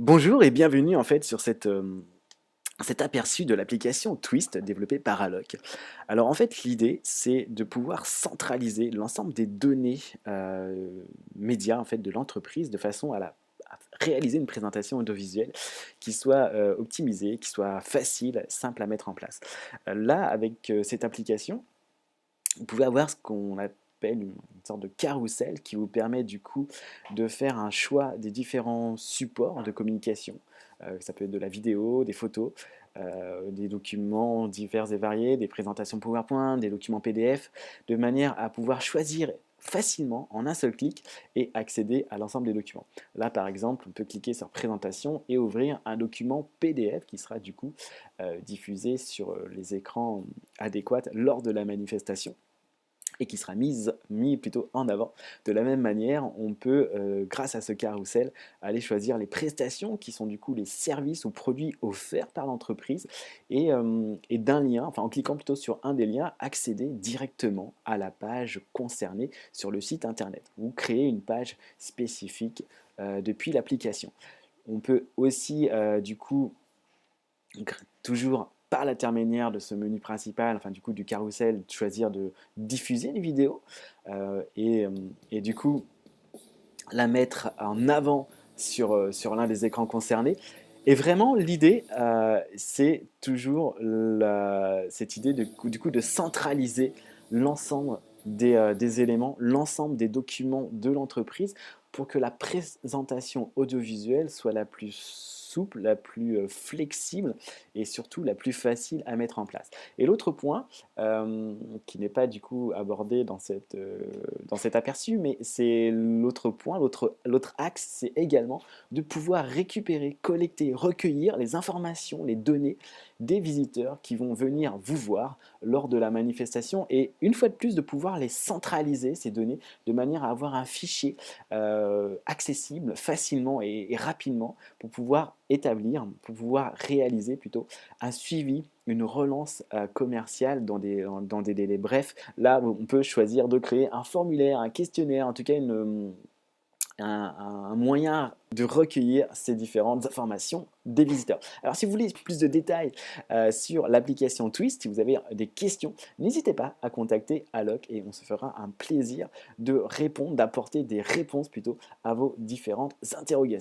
Bonjour et bienvenue en fait sur cet aperçu de l'application Twist développée par Alloc. Alors en fait l'idée c'est de pouvoir centraliser l'ensemble des données médias en fait de l'entreprise de façon à réaliser une présentation audiovisuelle qui soit optimisée, qui soit facile, simple à mettre en place. Là avec cette application vous pouvez avoir ce qu'on appelle une sorte de carrousel qui vous permet du coup de faire un choix des différents supports de communication. Ça peut être de la vidéo, des photos, des documents divers et variés, des présentations PowerPoint, des documents PDF, de manière à pouvoir choisir facilement en un seul clic et accéder à l'ensemble des documents. Là par exemple on peut cliquer sur présentation et ouvrir un document PDF qui sera du coup diffusé sur les écrans adéquats lors de la manifestation et qui sera mis plutôt en avant. De la même manière, on peut, grâce à ce carrousel, aller choisir les prestations qui sont du coup les services ou produits offerts par l'entreprise et d'un lien, enfin en cliquant plutôt sur un des liens, accéder directement à la page concernée sur le site internet ou créer une page spécifique depuis l'application. On peut aussi du coup toujours par l'intermédiaire de ce menu principal, enfin du coup du carrousel, choisir de diffuser les vidéos et du coup la mettre en avant sur l'un des écrans concernés. Et vraiment, l'idée, c'est toujours cette idée du coup, de centraliser l'ensemble des éléments, l'ensemble des documents de l'entreprise pour que la présentation audiovisuelle soit la plus souple, la plus flexible et surtout la plus facile à mettre en place. Et l'autre point, qui n'est pas du coup abordé dans cet aperçu, mais c'est l'autre point, l'autre axe, c'est également de pouvoir récupérer, collecter, recueillir les informations, les données des visiteurs qui vont venir vous voir lors de la manifestation et une fois de plus de pouvoir les centraliser, ces données, de manière à avoir un fichier accessible facilement et rapidement pour pouvoir établir, pour pouvoir réaliser plutôt un suivi, une relance commerciale dans des délais brefs. Là, on peut choisir de créer un formulaire, un questionnaire, en tout cas un moyen de recueillir ces différentes informations des visiteurs. Alors si vous voulez plus de détails sur l'application Twist, si vous avez des questions, n'hésitez pas à contacter Alloc et on se fera un plaisir de répondre, d'apporter des réponses plutôt à vos différentes interrogations.